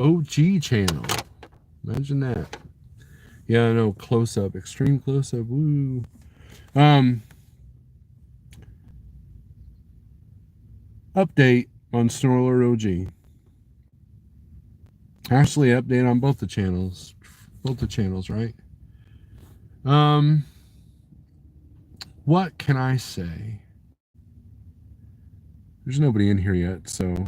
OG channel. Imagine that. Yeah, I know. Close up, extreme close up. Woo. Um, Update on Snorelord OG. Actually, update on both the channels. Both the channels, right? Um, what can I say? There's nobody in here yet, so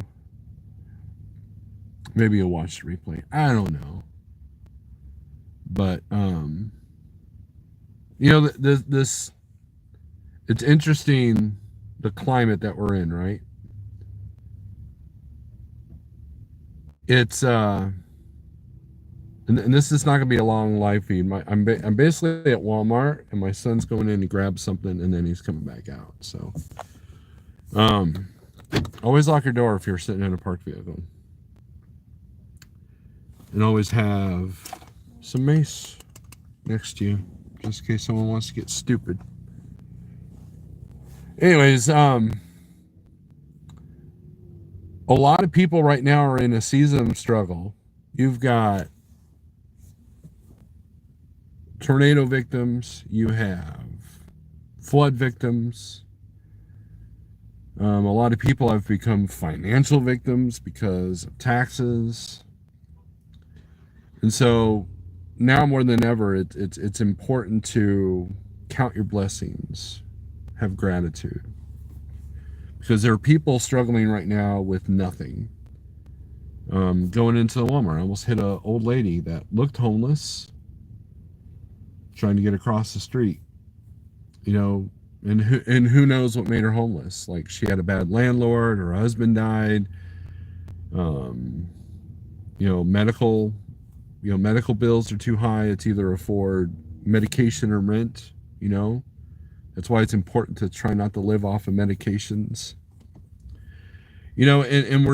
maybe you'll watch the replay. I don't know. But this it's interesting the climate that we're in, right? It's and this is not gonna be a long live feed. I'm basically at Walmart and my son's going in to grab something and then he's coming back out. So always lock your door if you're sitting in a parked vehicle. And always have some mace next to you, just in case someone wants to get stupid. Anyways, a lot of people right now are in a season of struggle. You've got tornado victims, you have flood victims. A lot of people have become financial victims because of taxes. And so now more than ever, it's important to count your blessings, have gratitude. Because there are people struggling right now with nothing. Going into the Walmart, I almost hit an old lady that looked homeless, trying to get across the street. You know, and who knows what made her homeless? Like she had a bad landlord, her husband died. Medical bills are too high to either afford medication or rent. That's why it's important to try not to live off of medications. And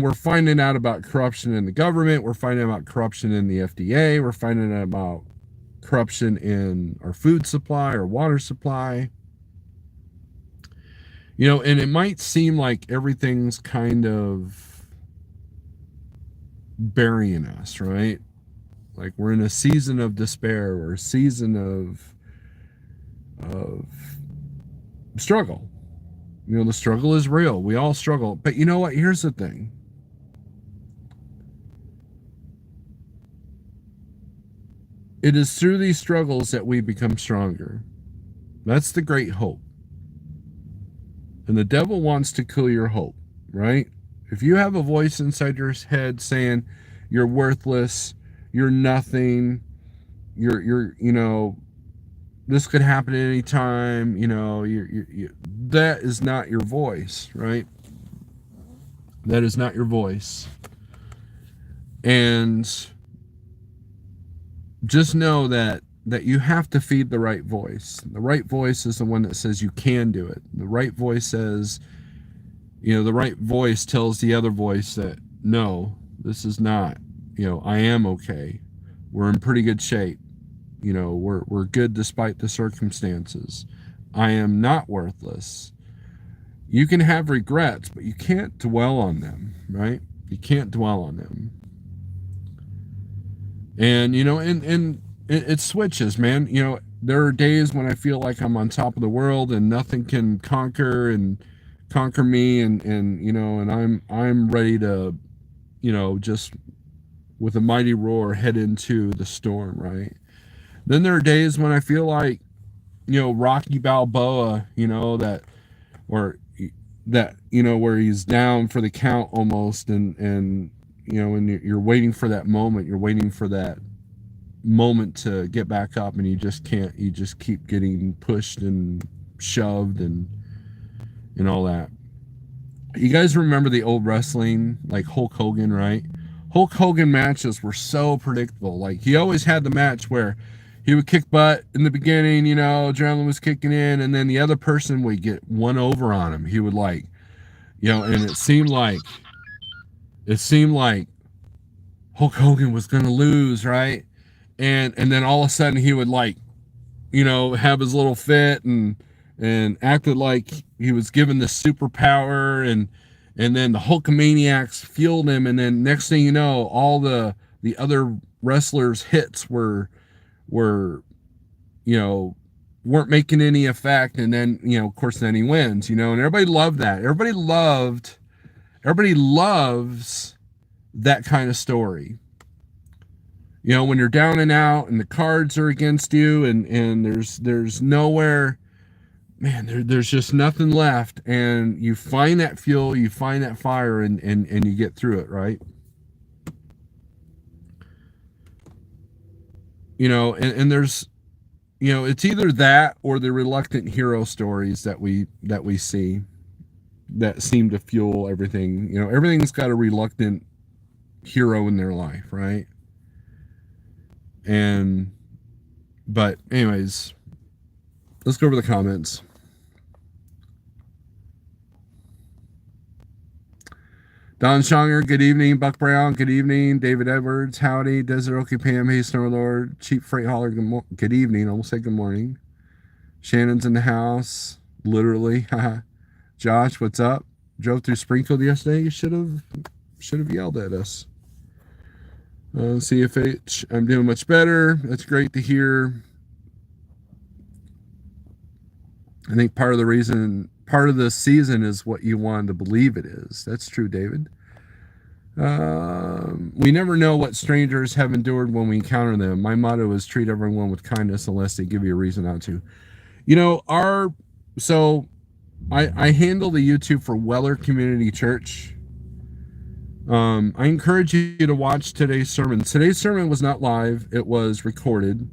we're finding out about corruption in the government. We're finding out about corruption in the FDA. We're finding out about corruption in our food supply, our water supply. And it might seem like everything's kind of burying us, right? Like we're in a season of despair or a season of struggle. The struggle is real. We all struggle. But you know what? Here's the thing. It is through these struggles that we become stronger. That's the great hope. And the devil wants to kill your hope, right? If you have a voice inside your head saying you're worthless, you're nothing, you're this could happen at any time, that is not your voice, right? That is not your voice. And just know that you have to feed the right voice. The right voice is the one that says you can do it. The right voice says, the right voice tells the other voice that, no, this is not, I am okay. We're in pretty good shape. We're good despite the circumstances. I am not worthless. You can have regrets, but you can't dwell on them, right? You can't dwell on them. And, and it switches, man. There are days when I feel like I'm on top of the world and nothing can conquer me and I'm ready to, just with a mighty roar head into the storm, right? Then there are days when I feel like, Rocky Balboa, where he's down for the count almost and you're waiting for that moment. You're waiting for that moment to get back up and you just can't. You just keep getting pushed and shoved and all that. You guys remember the old wrestling, like Hulk Hogan, right? Hulk Hogan matches were so predictable. Like he always had the match where he would kick butt in the beginning, adrenaline was kicking in, and then the other person would get one over on him. He would and it seemed like Hulk Hogan was gonna lose, right? And then all of a sudden he would have his little fit and acted like he was given the superpower and then the Hulkamaniacs fueled him, and then next thing you know, all the other wrestlers' hits were you know weren't making any effect, and then of course then he wins, and everybody loved that. Everybody loves that kind of story. When you're down and out and the cards are against you, and there's nowhere, man, there's just nothing left, and you find that fuel, you find that fire, and you get through it, right? And there's it's either that or the reluctant hero stories that we see that seem to fuel everything. Everything's got a reluctant hero in their life, right? But anyways, let's go over the comments. Don Schonger, good evening. Buck Brown, good evening. David Edwards, howdy. Desert Okie Pam, hey Snorelord. Cheap Freight Hauler, good evening. Almost say good morning. Shannon's in the house, literally. Josh, what's up? Drove through Springfield yesterday. You should have yelled at us. CFH, I'm doing much better. That's great to hear. I think part of the season is what you want to believe it is. That's true, David. We never know what strangers have endured when we encounter them. My motto is treat everyone with kindness unless they give you a reason not to. I handle the YouTube for Weller Community Church. I encourage you to watch today's sermon. Today's sermon was not live. It was recorded.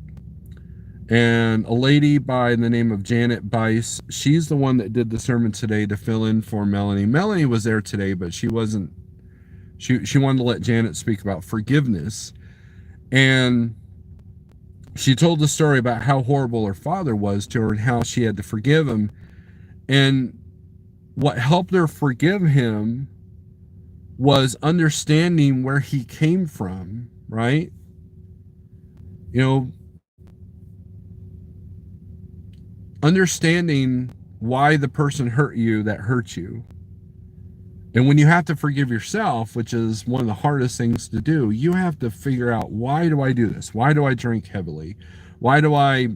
And a lady by the name of Janet Bice, she's the one that did the sermon today to fill in for Melanie. Melanie was there today, but she wasn't. She wanted to let Janet speak about forgiveness. And she told the story about how horrible her father was to her and how she had to forgive him. And what helped her forgive him was understanding where he came from, right? Understanding why the person hurt you that hurt you. And when you have to forgive yourself, which is one of the hardest things to do, you have to figure out, why do I do this? Why do I drink heavily? Why do I,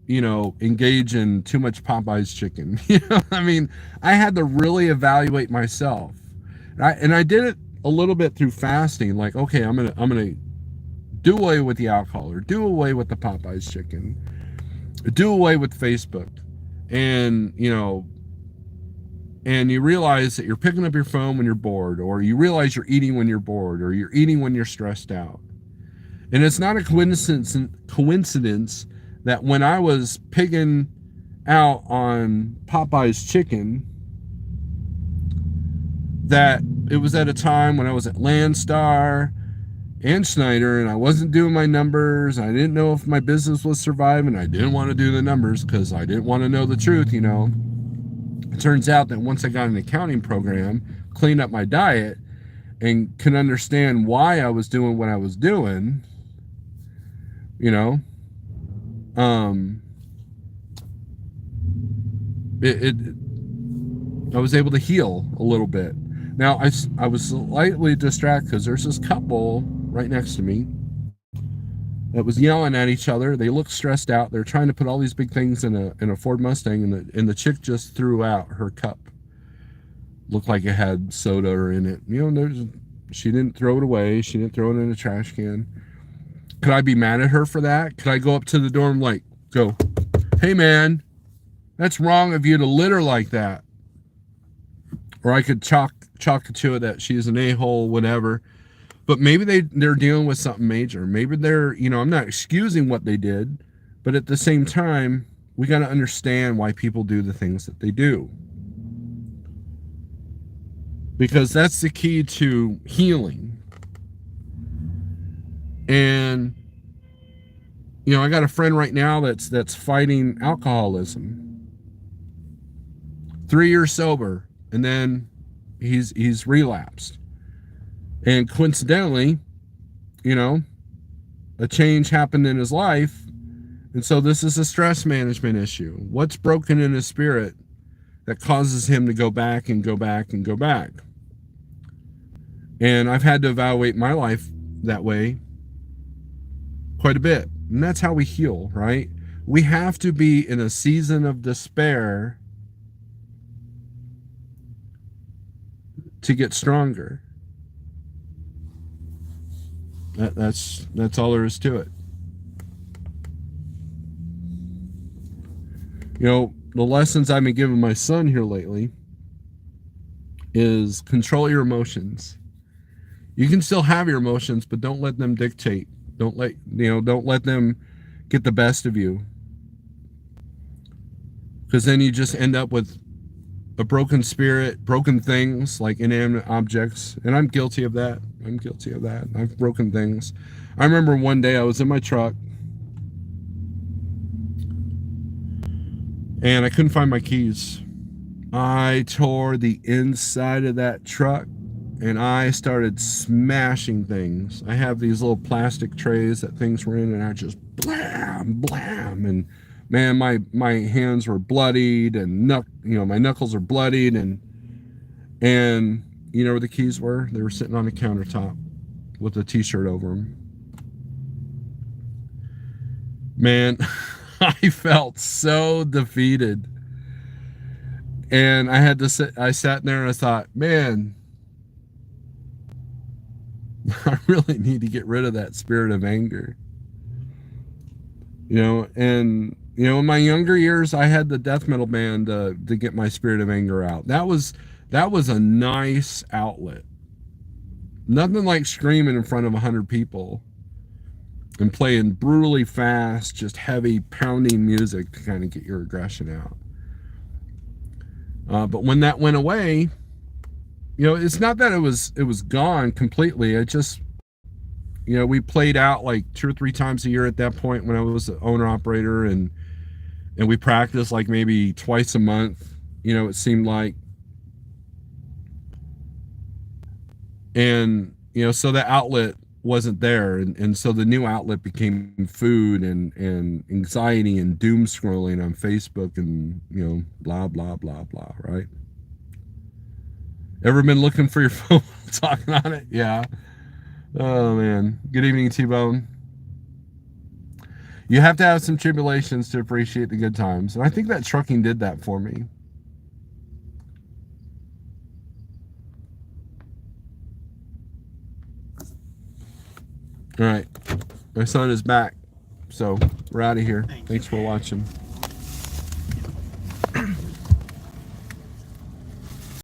engage in too much Popeye's chicken? I had to really evaluate myself. And I did it a little bit through fasting. Like, okay, I'm gonna do away with the alcohol, or do away with the Popeye's chicken, do away with Facebook. And and you realize that you're picking up your phone when you're bored, or you realize you're eating when you're bored, or you're eating when you're stressed out. And it's not a coincidence that when I was pigging out on Popeye's chicken, that it was at a time when I was at Landstar and Schneider, and I wasn't doing my numbers. I didn't know if my business was surviving. I didn't want to do the numbers because I didn't want to know the truth. It turns out that once I got an accounting program, cleaned up my diet, and could understand why I was doing what I was doing, I was able to heal a little bit. Now, I was slightly distracted because there's this couple right next to me that was yelling at each other. They looked stressed out. They're trying to put all these big things in a Ford Mustang, and the chick just threw out her cup. Looked like it had soda in it. She didn't throw it away. She didn't throw it in a trash can. Could I be mad at her for that? Could I go up to the door and go, hey man, that's wrong of you to litter like that? Or I could chalk it to it that she's an a-hole, whatever. But maybe they're dealing with something major. Maybe they're, I'm not excusing what they did, but at the same time, we got to understand why people do the things that they do. Because that's the key to healing. And, I got a friend right now that's fighting alcoholism. 3 years sober, and then he's relapsed. And coincidentally, a change happened in his life. And so this is a stress management issue. What's broken in his spirit that causes him to go back and go back and go back. And I've had to evaluate my life that way quite a bit. And that's how we heal, right? We have to be in a season of despair to get stronger. That's all there is to it. You know, the lessons I've been giving my son here lately is control your emotions. You can still have your emotions, but don't let them dictate. Don't let them get the best of you. Because then you just end up with a broken spirit, broken things like inanimate objects. And I'm guilty of that. I've broken things. I remember one day I was in my truck and I couldn't find my keys. I tore the inside of that truck and I started smashing things. I have these little plastic trays that things were in, and I just blam, blam, and man, my hands were bloodied, and my knuckles are bloodied, and you know where the keys were? They were sitting on the countertop with a t-shirt over them. Man, I felt so defeated. And I sat there and I thought, man, I really need to get rid of that spirit of anger. And in my younger years, I had the death metal band to get my spirit of anger out. That was a nice outlet. Nothing like screaming in front of 100 people and playing brutally fast, just heavy pounding music to kind of get your aggression out. But when that went away, it's not that it was gone completely. It just, we played out like 2 or 3 times a year at that point when I was the owner operator, and we practiced like maybe twice a month, it seemed like. And, so the outlet wasn't there. And so the new outlet became food and anxiety and doom scrolling on Facebook and, blah, blah, blah, blah, right? Ever been looking for your phone talking on it? Yeah. Oh, man. Good evening, T-Bone. You have to have some tribulations to appreciate the good times. And I think that trucking did that for me. All right. My son is back. So we're out of here. Thanks for watching.